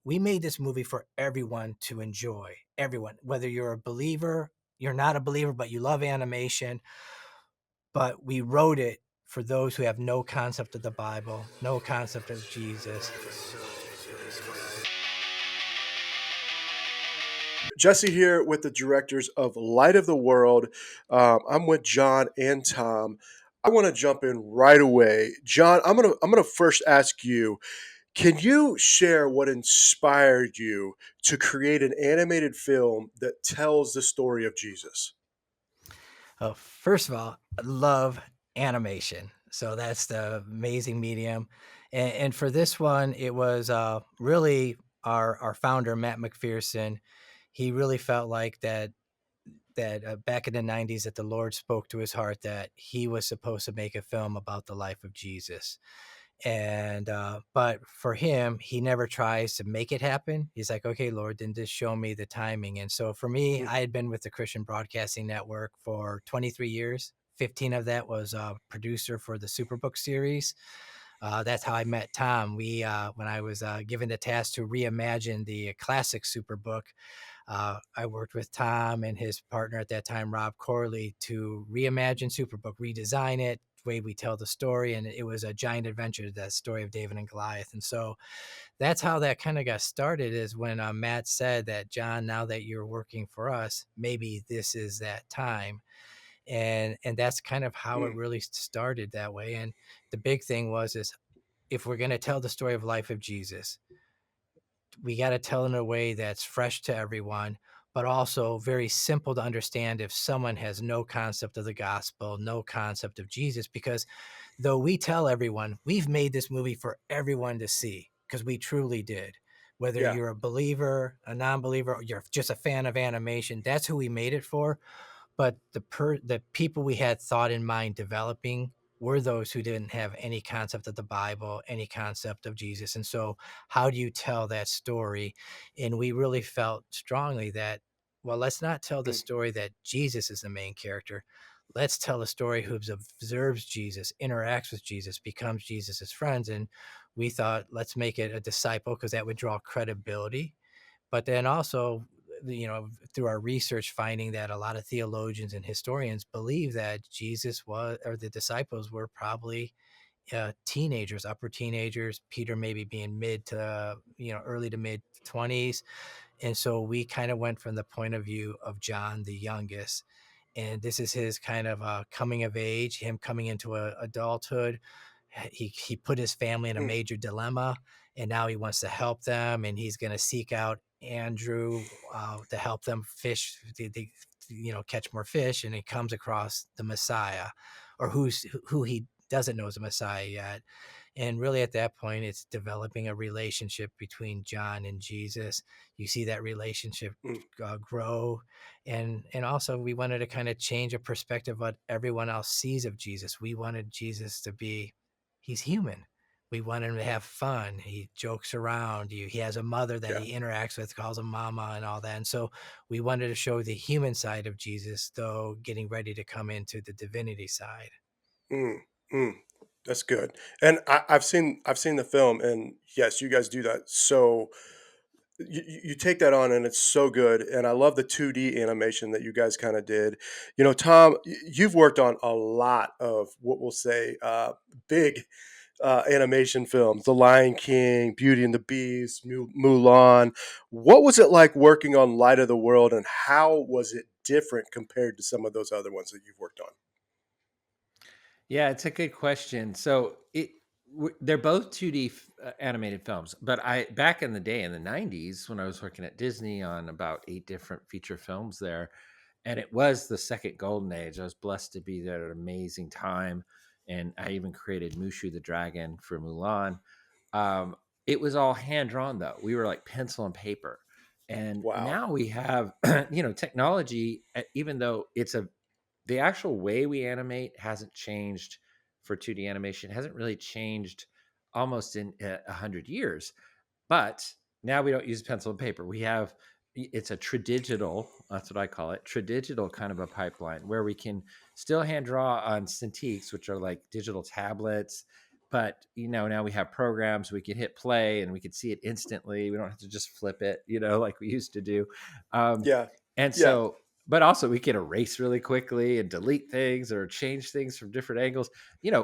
we made this movie for everyone to enjoy. Everyone, whether you're a believer, you're not a believer, but you love animation, but we wrote it for those who have no concept of the Bible, no concept of Jesus. Jesse here with the directors of Light of the World. I'm with John and Tom. I want to jump in right away. John, I'm gonna first ask you, can you share what inspired you to create an animated film that tells the story of Jesus? Oh, first of all, I love animation. So that's the amazing medium. And for this one, it was really our founder, Matt McPherson. He really felt like that back in the 90s that the Lord spoke to his heart that he was supposed to make a film about the life of Jesus. And but for him, he never tries to make it happen. He's like, okay, Lord, then just show me the timing. And so for me, Mm, I had been with the Christian Broadcasting Network for 23 years. 15 of that was a producer for the Superbook series. That's how I met Tom. We when I was given the task to reimagine the classic Superbook, I worked with Tom and his partner at that time, Rob Corley, to reimagine Superbook, redesign it, the way we tell the story. And it was a giant adventure, that story of David and Goliath. And so that's how that kind of got started, is when Matt said that, John, now that you're working for us, maybe this is that time. And that's kind of how it mm, really started that way. And the big thing is if we're going to tell the story of life of Jesus, we got to tell in a way that's fresh to everyone, but also very simple to understand if someone has no concept of the gospel, no concept of Jesus. Because though we tell everyone, we've made this movie for everyone to see, because we truly did. Whether yeah. you're a believer, a non-believer, or you're just a fan of animation, that's who we made it for. But the people we had thought in mind developing were those who didn't have any concept of the Bible, any concept of Jesus. And so how do you tell that story? And we really felt strongly that, well, let's not tell the Mm, story that Jesus is the main character. Let's tell a story who observes Jesus, interacts with Jesus, becomes Jesus's friends. And we thought, let's make it a disciple, because that would draw credibility. But then also, through our research, finding that a lot of theologians and historians believe that Jesus was, or the disciples were probably teenagers, upper teenagers, Peter maybe being early to mid 20s. And so we kind of went from the point of view of John, the youngest. And this is his kind of coming of age, him coming into adulthood. He put his family in a mm, major dilemma, and now he wants to help them, and he's going to seek out Andrew to help them fish, catch more fish. And he comes across the Messiah, or who he doesn't know is a Messiah yet. And really at that point, it's developing a relationship between John and Jesus. You see that relationship mm, grow. And also we wanted to kind of change a perspective of what everyone else sees of Jesus. We wanted Jesus to be, he's human. We want him to have fun. He jokes around. He has a mother that yeah. he interacts with, calls him mama and all that. And so we wanted to show the human side of Jesus, though getting ready to come into the divinity side. Mm, mm. That's good. And I've seen the film, and yes, you guys do that. So you take that on, and it's so good. And I love the 2D animation that you guys kind of did. Tom, you've worked on a lot of what we'll say big animation films: The Lion King, Beauty and the Beast, Mulan. What was it like working on Light of the World, and how was it different compared to some of those other ones that you've worked on? Yeah, it's a good question. So they're both 2D animated films, but I back in the day in the 90s when I was working at Disney on about 8 different feature films there, and it was the second golden age. I was blessed to be there at an amazing time, and I even created Mushu the dragon for Mulan. Um, it was all hand drawn though. We were like pencil and paper. And Wow. now we have technology, even though the actual way we animate hasn't changed for 2D animation, hasn't really changed almost in 100 years. But now we don't use pencil and paper. It's a tradigital, that's what I call it, tradigital kind of a pipeline where we can still hand draw on Cintiqs, which are like digital tablets, but now we have programs, we can hit play and we can see it instantly. We don't have to just flip it, like we used to do. Um, Yeah. and Yeah. so, but also we can erase really quickly and delete things or change things from different angles.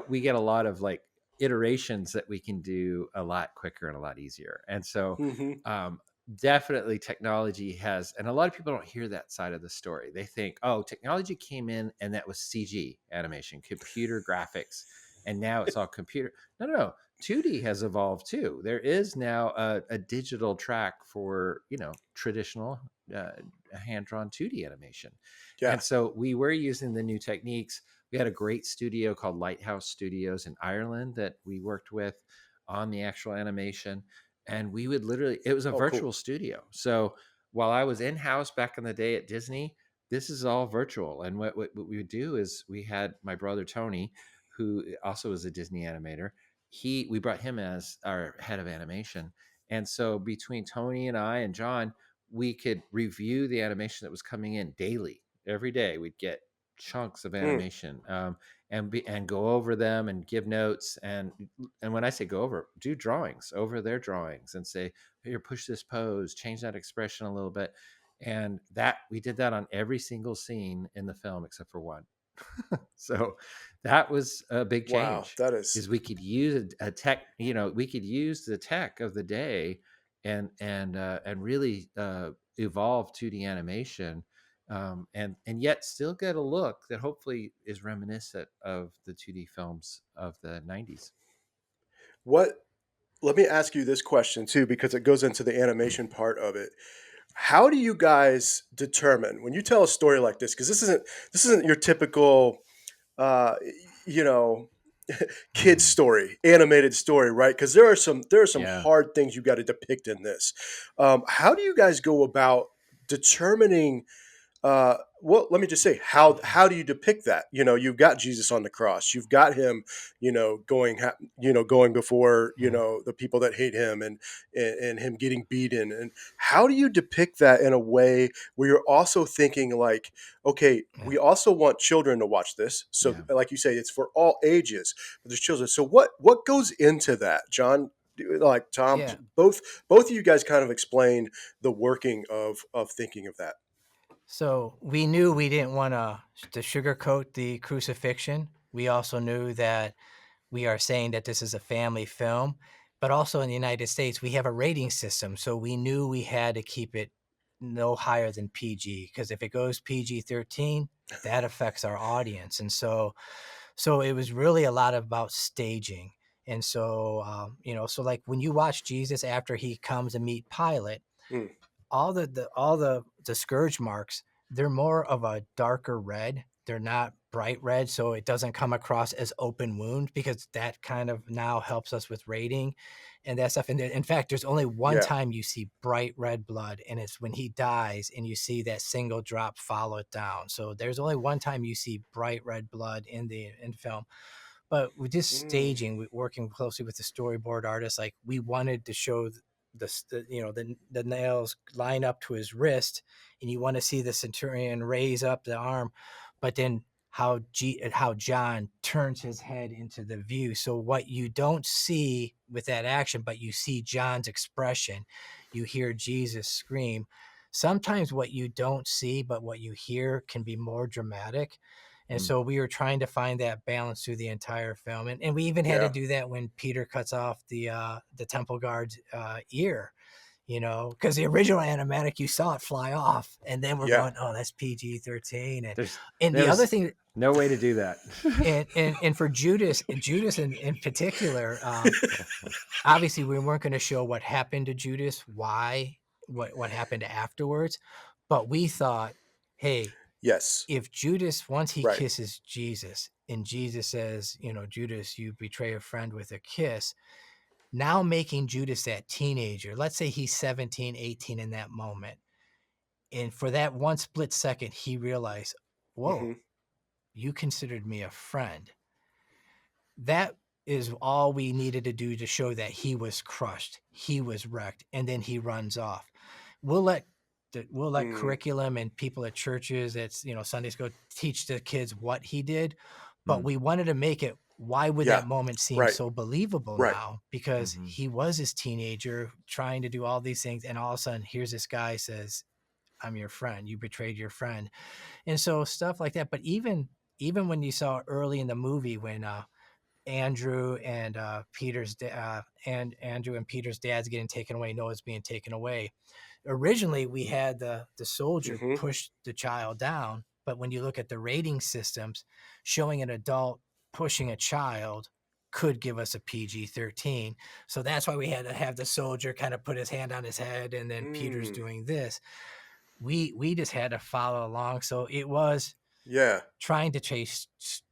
We get a lot of like iterations that we can do a lot quicker and a lot easier. And so, Mhm. um, definitely technology has, and a lot of people don't hear that side of the story. They think, oh, technology came in and that was CG animation, computer graphics, and now it's all computer. No, no, no. 2D has evolved too. There is now a digital track for traditional uh, hand drawn 2D animation, Yeah. and so we were using the new techniques. We had a great studio called Lighthouse Studios in Ireland that we worked with on the actual animation, and we would literally, it was a Oh, cool. virtual studio. So while I was in house back in the day at Disney, this is all virtual. And what we would do is we had my brother Tony, who also is a Disney animator. We brought him as our head of animation. And so between Tony and I and John, we could review the animation that was coming in daily. Every day we'd get chunks of Mm. animation, and go over them and give notes. And when I say go over, do drawings over their drawings and say, here, push this pose, change that expression a little bit. And that we did that on every single scene in the film except for one. So that was a big Wow. change, That is is we could use a tech, we could use the tech of the day and really evolve 2D animation, and yet still get a look that hopefully is reminiscent of the 2D films of the 90s. what let me ask you this question too, because it goes into the animation part of it. How do you guys determine when you tell a story like this? Because this isn't your typical uh, you know, kid's Mm, story, animated story, right? Because there are some yeah. hard things you got to depict in this. How do you guys go about determining well, let me just say, how do you depict that? You've got Jesus on the cross. You've got him, going before Yeah. the people that hate him, and him getting beaten. And how do you depict that in a way where you're also thinking like, okay, Yeah. we also want children to watch this. So, Yeah. like you say, it's for all ages, but there's children. So, what goes into that, John? Like Tom, Yeah. both of you guys kind of explain the working of thinking of that. So we knew we didn't want to sugarcoat the crucifixion. We also knew that we are saying that this is a family film, but also in the United States, we have a rating system. So we knew we had to keep it no higher than PG, because if it goes PG-13, that affects our audience. And so it was really a lot about staging. And so, so like when you watch Jesus after he comes to meet Pilate, Mm, all the scourge marks, they're more of a darker red. They're not bright red, so it doesn't come across as open wound, because that kind of now helps us with rating and that stuff. And in fact, there's only one yeah. time you see bright red blood, and it's when he dies and you see that single drop follow it down. So there's only one time you see bright red blood in film. But with this Mm, staging, working closely with the storyboard artist, like we wanted to show the nails line up to his wrist, and you want to see the centurion raise up the arm, but then how John turns his head into the view. So what you don't see with that action, but you see John's expression, you hear Jesus scream. Sometimes what you don't see, but what you hear can be more dramatic. And Mm, so we were trying to find that balance through the entire film. And we even had to yeah. do that when Peter cuts off the temple guard's ear, because the original animatic, you saw it fly off. And then we're Yeah. going, oh, that's PG-13. And, there's and there the other was thing, no way to do that. and for Judas in particular, obviously we weren't going to show what happened to Judas, what happened afterwards. But we thought, hey, Yes. if Judas, once he Right. kisses Jesus and Jesus says, Judas, you betray a friend with a kiss, now making Judas that teenager, let's say he's 17, 18 in that moment. And for that one split second, he realized, whoa, Hmm. you considered me a friend. That is all we needed to do to show that he was crushed, he was wrecked, and then he runs off. We'll let we'll let Mm, curriculum and people at churches, that's Sunday school, teach the kids what he did, but Mm, we wanted to make it why would Yeah. that moment seem Right. so believable Right. now? Because Mhm. he was his teenager trying to do all these things, and all of a sudden, here's this guy says, "I'm your friend. You betrayed your friend," and so stuff like that. But even when you saw early in the movie when Andrew and Andrew and Peter's dad's getting taken away, Noah's being taken away. Originally, we had the soldier Mhm. push the child down, but when you look at the rating systems, showing an adult pushing a child could give us a PG-13. So that's why we had to have the soldier kind of put his hand on his head, and then Peter's Mm. doing this. We just had to follow along. So it was Yeah. trying to chase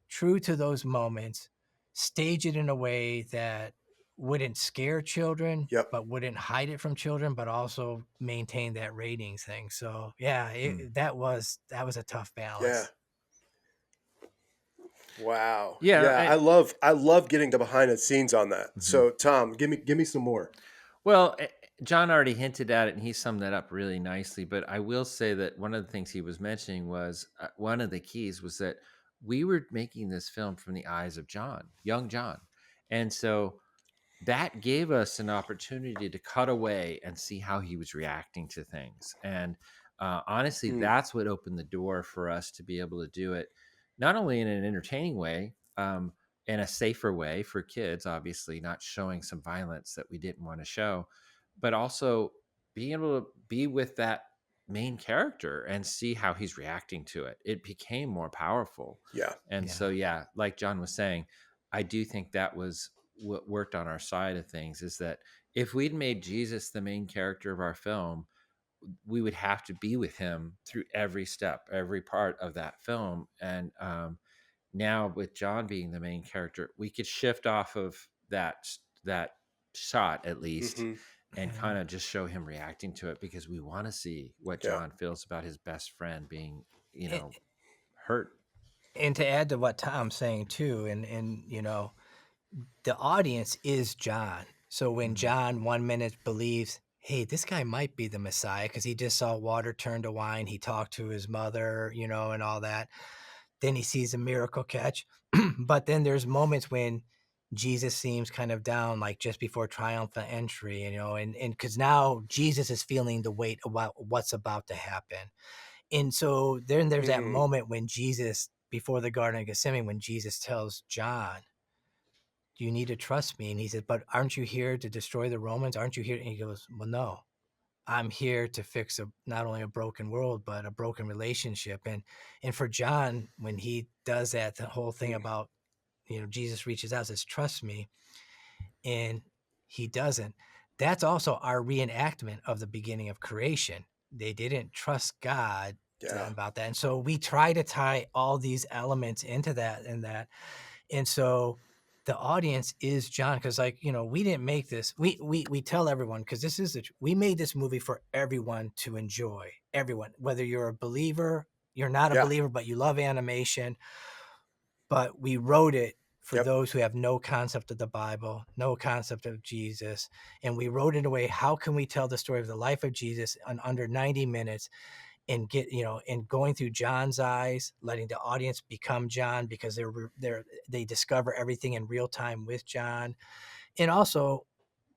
true to those moments, stage it in a way that wouldn't scare children, Yep. but wouldn't hide it from children, but also maintain that ratings thing. So yeah, Mm. that was a tough Yeah. balance. Wow. Yeah, Yeah, I love getting the behind the scenes on that. mhm. So, Tom, give me some more. Well, John already hinted at it, and he summed that up really nicely. But I will say that one of the things he was mentioning was one of the keys was that we were making this film from the eyes of John, young John, and so that gave us an opportunity to cut away and see how he was reacting to things. And honestly, Mm. that's what opened the door for us to be able to do it, not only in an entertaining way, in a safer way for kids, obviously, not showing some violence that we didn't want to show, but also being able to be with that main character and see how he's reacting to it. It became more powerful. Yeah. And so, Yeah. yeah, like John was saying, I do think that was what worked on our side of things, is that if we'd made Jesus the main character of our film, we would have to be with him through every step, every part of that film. And now with John being the main character, we could shift off of that shot at least Mhm. and Yeah. kind of just show him reacting to it, because we want to see what Yeah. John feels about his best friend being, And, hurt. and to add to what Tom's saying too, and the audience is John. So when Mhm. John 1 minute believes, hey, this guy might be the Messiah because he just saw water turn to wine, he talked to his mother, and all that. Then he sees a miracle catch. But then there's moments when Jesus seems kind of down, like just before triumphant entry, and because now Jesus is feeling the weight of what's about to happen. And so then there's that Mhm. moment when Jesus, before the Garden of Gethsemane, when Jesus tells John, you need to trust me. And he said, but aren't you here to destroy the Romans? Aren't you here? And he goes, well, no, I'm here to fix not only a broken world, but a broken relationship. And for John, when he does that, the whole thing Mm. about, Jesus reaches out, says, trust me. And he doesn't. That's also our reenactment of the beginning of creation. They didn't trust God Yeah. about that. And so we try to tie all these elements into that and that. And so the audience is John, because we didn't make this. We tell everyone, because we made this movie for everyone to enjoy. Everyone, whether you're a believer, you're not a Yeah. believer, but you love animation. But we wrote it for Yep. those who have no concept of the Bible, no concept of Jesus. And we wrote it away. How can we tell the story of the life of Jesus in under 90 minutes and and going through John's eyes, letting the audience become John, because they discover everything in real time with John. And also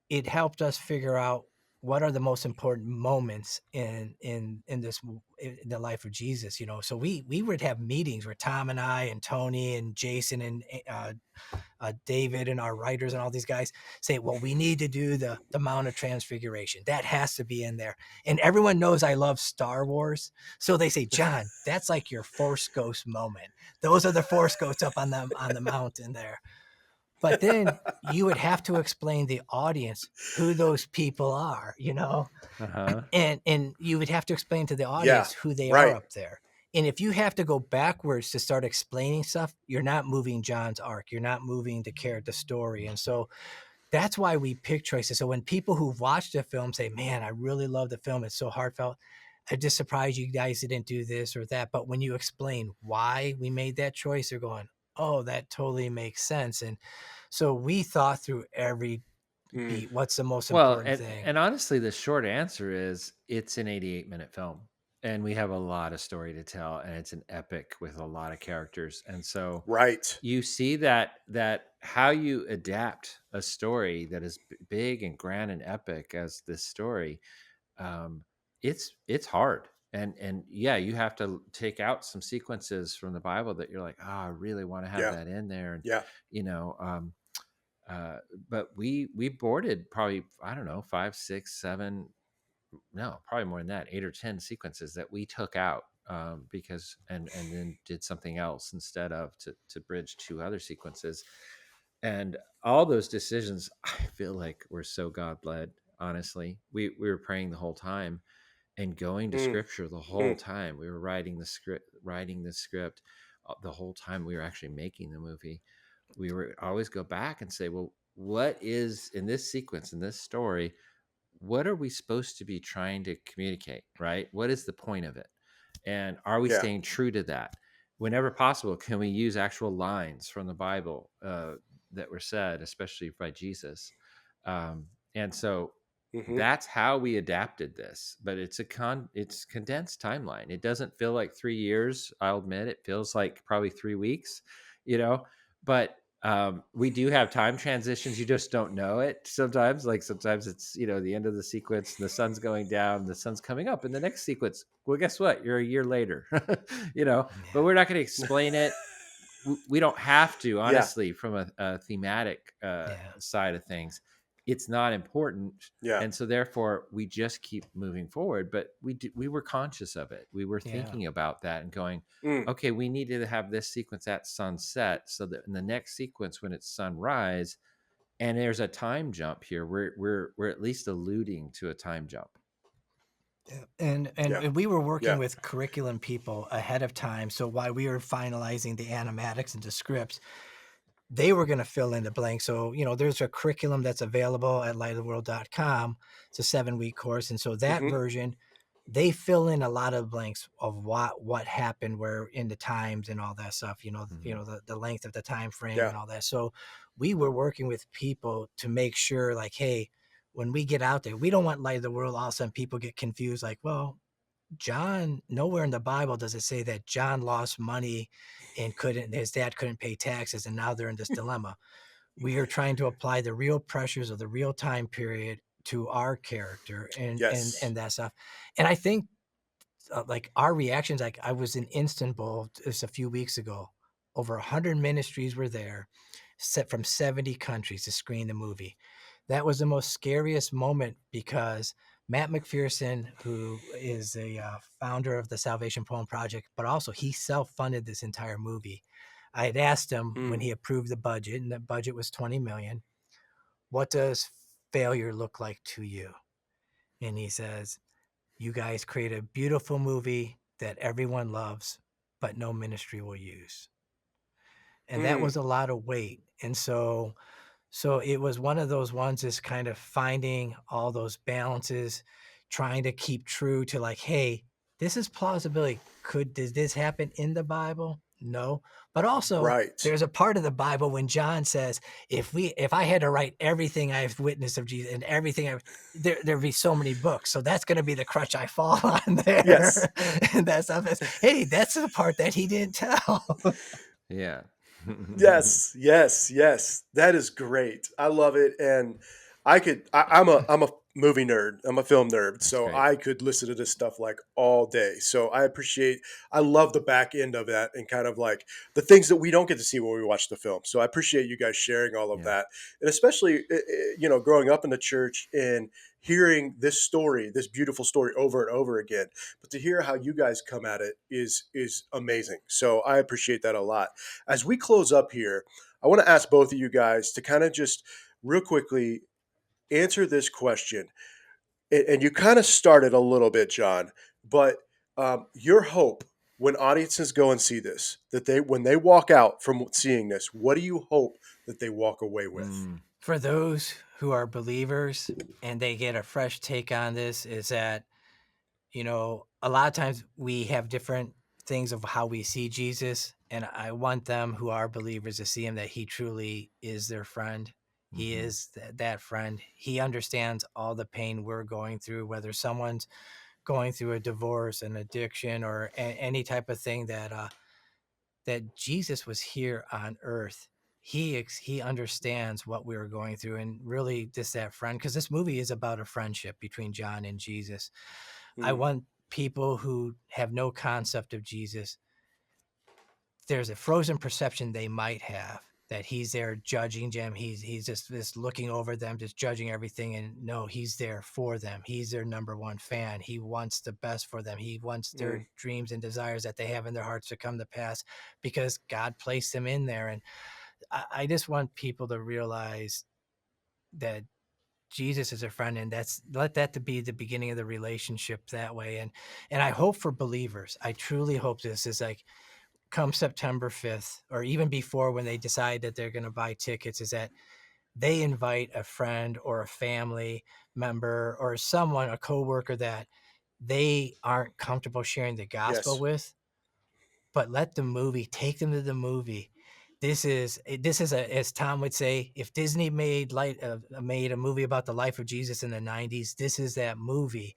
it helped us figure out what are the most important moments in the life of Jesus. So we would have meetings where Tom and I and Tony and Jason and David and our writers and all these guys say, well, we need to do the Mount of Transfiguration. That has to be in there. And everyone knows I love Star Wars. So they say, John, that's like your Force Ghost moment. Those are the Force Ghosts up on the mountain there. But then you would have to explain the audience who those people are, Uh-huh. and you would have to explain to the Yeah. audience who they are Right. up there. And if you have to go backwards to start explaining stuff, you're not moving John's arc. You're not moving the story. And so that's why we pick choices. So when people who've watched the film say, man, I really love the film, it's so heartfelt, I'm just surprised you guys didn't do this or that. But when you explain why we made that choice, they're going, oh, that totally makes sense. And so we thought through every Mm. beat. What's the most Well, important and thing? and honestly, the short answer is it's an 88-minute film. And we have a lot of story to tell, and it's an epic with a lot of characters. And so Right. you see that how you adapt a story that is big and grand and epic as this story, um, it's hard. And yeah, you have to take out some sequences from the Bible that you're like, oh, I really want to have Yeah. that in there. And Yeah. you know, uh, but we boarded probably, I don't know, 5, 6, 7, no, probably more than that, 8 or 10 sequences that we took out, because and then did something else instead of to bridge 2 other sequences. And all those decisions, I feel like were so God led. Honestly, we were praying the whole time and going to Mm, scripture the whole mm, time. We were writing the script the whole time we were actually making the movie. We were always go back and say, well, what is in this sequence, in this story, what are we supposed to be trying to communicate, right? What is the point of it? And are we yeah. staying true to that? Whenever possible, can we use actual lines from the Bible that were said, especially by Jesus? And so Hmm. that's how we adapted this. But it's condensed timeline. It doesn't feel like 3 years. I'll admit it feels like probably 3 weeks, you know. But we do have time transitions. You just don't know it sometimes. Like sometimes it's, the end of the sequence, the sun's going down, the sun's coming up in the next sequence. Well, guess what? You're a year later, but Yeah. we're not going to explain it. We don't have to, Yeah. honestly, from a thematic Yeah. side of things. It's not important. Yeah. And so therefore we just keep moving forward. But we were conscious of it. We were Yeah. thinking about that and going, Mm, okay, we need to have this sequence at sunset so that in the next sequence when it's sunrise, and there's a time jump here, we're at least alluding to a time jump. Yeah. And yeah. we were working Yeah. with curriculum people ahead of time. So while we were finalizing the animatics into scripts, they were going to fill in the blanks. So, there's a curriculum that's available at lightoftheworld.com. It's a 7-week course. And so that Hmm. version, they fill in a lot of blanks of what happened where in the times and all that stuff, Hmm. the length of the time frame Yeah. and all that. So we were working with people to make sure like, hey, when we get out there, we don't want Light of the World. All of a sudden people get confused like, well, John, nowhere in the Bible does it say that John lost money and his dad couldn't pay taxes, and now they're in this dilemma. We are trying to apply the real pressures of the real time period to our character and Yes. that stuff. And I think like our reactions, like I was in Istanbul just a few weeks ago. Over 100 ministries were there, set from 70 countries to screen the movie. That was the most scariest moment because Matt McPherson, who is the founder of the Salvation Poem Project, but also he self-funded this entire movie. I had asked him when Mm, he approved the budget, and the budget was 20 million. What does failure look like to you? And he says, you guys create a beautiful movie that everyone loves, but no ministry will use. And that mm, was a lot of weight. And so it was one of those ones is kind of finding all those balances, trying to keep true to like, hey, this is plausibility. Did this happen in the Bible? No. But also right. there's a part of the Bible when John says, if I had to write everything I've witnessed of Jesus and everything there'd be so many books. So that's gonna be the crutch I fall on Yes. there. And that stuff is, hey, that's the part that he didn't tell. Yeah. Yes, yes, yes. That is great. I love it, and I'm a movie nerd. I'm a film nerd, That's so great. I could listen to this stuff like all day. So I love the back end of that and kind of like the things that we don't get to see when we watch the film. So I appreciate you guys sharing all of Yeah. that, and especially growing up in the church and hearing this story, this beautiful story over and over again. But to hear how you guys come at it is amazing. So I appreciate that a lot. As we close up here, I want to ask both of you guys to kind of just real quickly answer this question. And you kind of started a little bit, John, but your hope when audiences go and see this, that when they walk out from seeing this, what do you hope that they walk away with? Mm, For those who are believers and they get a fresh take on this, is that a lot of times we have different things of how we see Jesus. And I want them who are believers to see him that he truly is their friend. He mhm. is that friend. He understands all the pain we're going through, whether someone's going through a divorce, an addiction, or any type of thing, that Jesus was here on earth. He understands what we were going through, and really just that friend, because this movie is about a friendship between John and Jesus. I Mm, want people who have no concept of Jesus, there's a frozen perception they might have that he's there judging them. He's just looking over them, just judging everything. And no, he's there for them. He's their number one fan. He wants the best for them. He wants their mm, dreams and desires that they have in their hearts to come to pass, because God placed them in there. And I just want people to realize that Jesus is a friend, and let that to be the beginning of the relationship that way. And I hope for believers, I truly hope this is like, come September 5th, or even before, when they decide that they're going to buy tickets, is that they invite a friend or a family member or someone, a coworker that they aren't comfortable sharing the gospel yes. with, but let the movie take them to the movie. This is a, as Tom would say, if Disney made a movie about the life of Jesus in the 90s, this is that movie.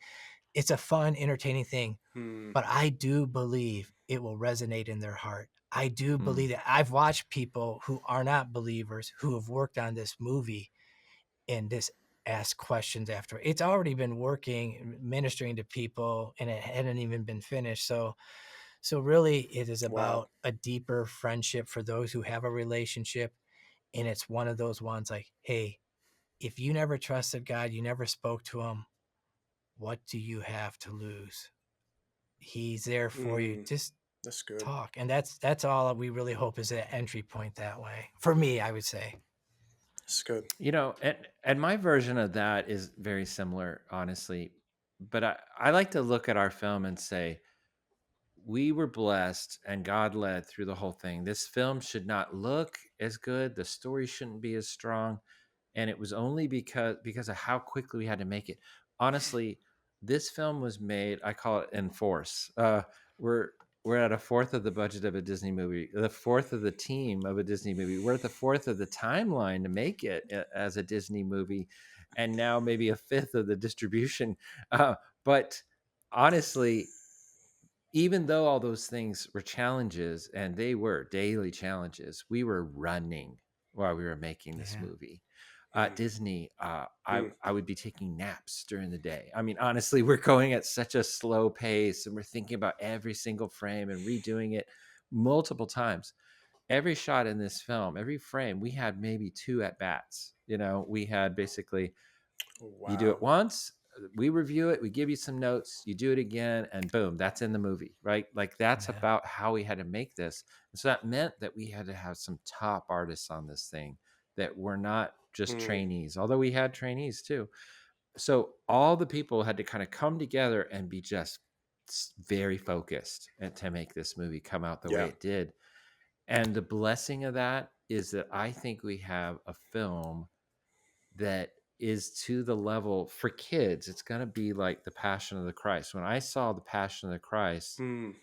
It's a fun, entertaining thing, Mm, but I do believe it will resonate in their heart. I do Mm, believe that. I've watched people who are not believers who have worked on this movie and just ask questions after it's already been working, ministering to people, and it hadn't even been finished. So really, it is wow. about a deeper friendship for those who have a relationship, and it's one of those ones like, hey, if you never trusted God, you never spoke to him, what do you have to lose? He's there for you. Mm, Just that's good. talk. And that's all we really hope is an entry point that way. For me, I would say. That's good. and my version of that is very similar, honestly. But I like to look at our film and say, we were blessed and God led through the whole thing. This film should not look as good. The story shouldn't be as strong. And it was only because of how quickly we had to make it. Honestly, this film was made, I call it in force. We're we're at a fourth of the budget of a Disney movie, the fourth of the team of a Disney movie. We're at the fourth of the timeline to make it as a Disney movie, and now maybe a fifth of the distribution. But honestly, even though all those things were challenges, and they were daily challenges, we were running while we were making this Yeah. movie. Mm, Disney, mm, I would be taking naps during the day. I mean, honestly, we're going at such a slow pace, and we're thinking about every single frame and redoing it multiple times. Every shot in this film, every frame, we had maybe two at bats. We had basically, you do it wow. once, we review it, we give you some notes, you do it again, and boom, that's in the movie, right? Like, that's Yeah. about how we had to make this. And so that meant that we had to have some top artists on this thing that were not just Mm, trainees, although we had trainees too. So all the people had to kind of come together and be just very focused and to make this movie come out the way yeah. it did. And the blessing of that is that I think we have a film that is to the level for kids. It's going to be like the Passion of the Christ. When I saw the Passion of the Christ, Mm,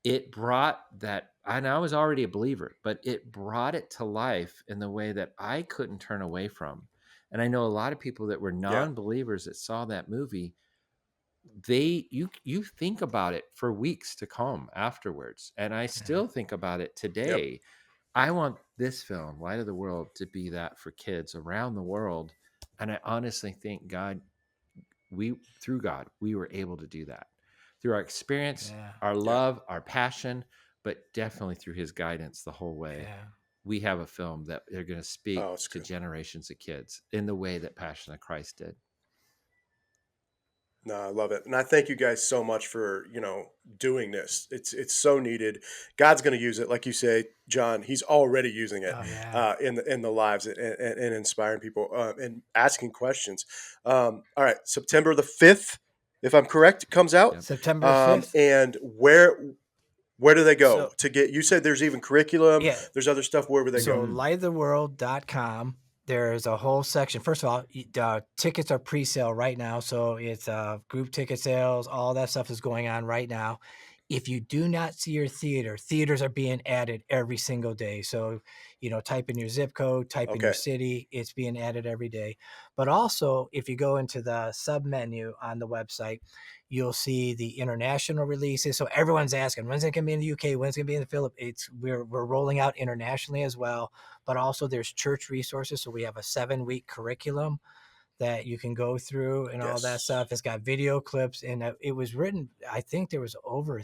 it brought that, and I was already a believer, but it brought it to life in the way that I couldn't turn away from. And I know a lot of people that were yeah. non-believers that saw that movie, you think about it for weeks to come afterwards. And I Yeah. still think about it Yep. today. I want this film, Light of the World, to be that for kids around the world. And I honestly think through God, we were able to do that through our experience, Yeah. our Yeah. love, our passion, but definitely through his guidance the whole way. Yeah. We have a film that they're going to speak Oh, it's to good. generations of kids in the way that Passion of Christ did. No, I love it. And I thank you guys so much for, doing this. It's so needed. God's going to use it. Like you say, John, he's already using it Oh yeah. in the lives and inspiring people and asking questions. All right. September the 5th, if I'm correct, comes out. Yep. September 5th. And where do they go So to get, you said there's even curriculum, yeah. there's other stuff. Where would they So go? Mhm. lightoftheworld.com. There's a whole section. First of all, tickets are pre-sale right now. So it's group ticket sales. All that stuff is going on right now. if you do not see your theater, theaters are being added every single day. So, type in your zip code, type in your Okay. city, it's being added every day. But also, if you go into the sub menu on the website, you'll see the international releases. So everyone's asking, when's it going to be in the UK? When's it going to be in the Philippines? We're rolling out internationally as well. But also there's church resources. So we have a 7-week curriculum that you can go through and all that Yes. stuff. It's got video clips, and it was written. I think there was over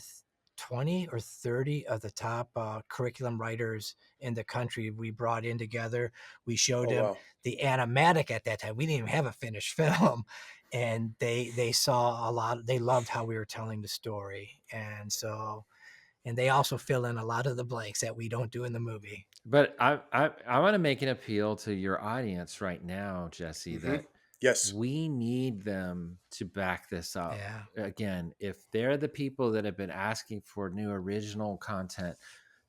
20 or 30 of the top curriculum writers in the country we brought in together. We showed Oh, them wow. the animatic at that time. We didn't even have a finished film, and they saw a lot. They loved how we were telling the story, and they also fill in a lot of the blanks that we don't do in the movie. But I want to make an appeal to your audience right now, Jesse, Hmm. that Yes. we need them to back this up. Yeah, Again, if they're the people that have been asking for new original content,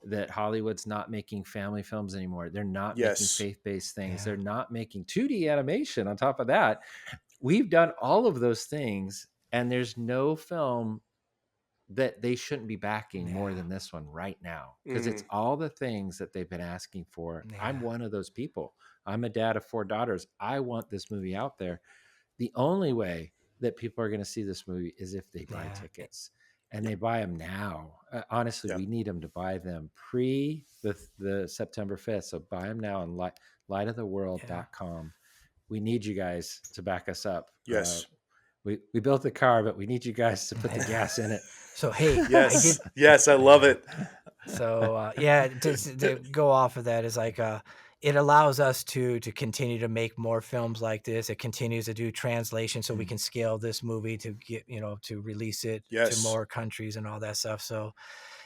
that Hollywood's not making family films anymore, they're not making Yes. faith-based things, yeah, they're not making 2D animation on top of that. We've done all of those things, and there's no film that they shouldn't be backing more yeah, than this one right now, because it's Mm. all the things that they've been asking for. I'm yeah, one of those people. I'm a dad of 4 daughters. I want this movie out there. The only way that people are going to see this movie is if they buy yeah, tickets, and Yeah. they buy them now. Honestly, Yeah. we need them to buy them pre the September 5th. So buy them now on yeah. lightoftheworld.com. We need you guys to back us up. Yes. We built the car, but we need you guys to put the gas in it. So hey, I Yes. did. Yes. I love Yeah. it. So yeah, to go off of that is like it allows us to continue to make more films like this. It continues to do translation so we Mm. can scale this movie to get, to release it to Yes. more countries and all that stuff. So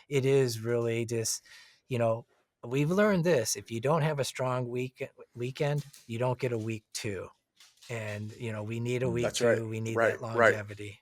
it is really just, you know, we've learned this. If you don't have a strong weekend, you don't get a week 2. And we need a Mm. week That's right. 2. We need Right. that Right. longevity.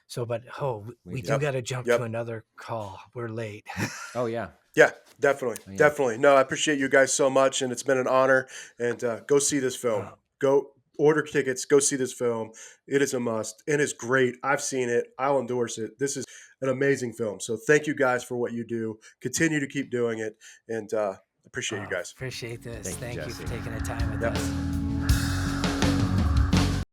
So, but We we do do. Yep. got to jump to Yep. another call. We're late. Oh yeah. Yeah, definitely, Oh yeah. definitely. No, I appreciate you guys so much, and it's been an honor. And go see this film. Uh, Go order tickets. Go see this film. It is a must. It is great. I've seen it. I'll endorse it. This is an amazing film. So thank you guys for what you do. Continue to keep doing it, and appreciate you guys. Appreciate this. Thank you, Thank you for Jesse. taking the time with Yep. us.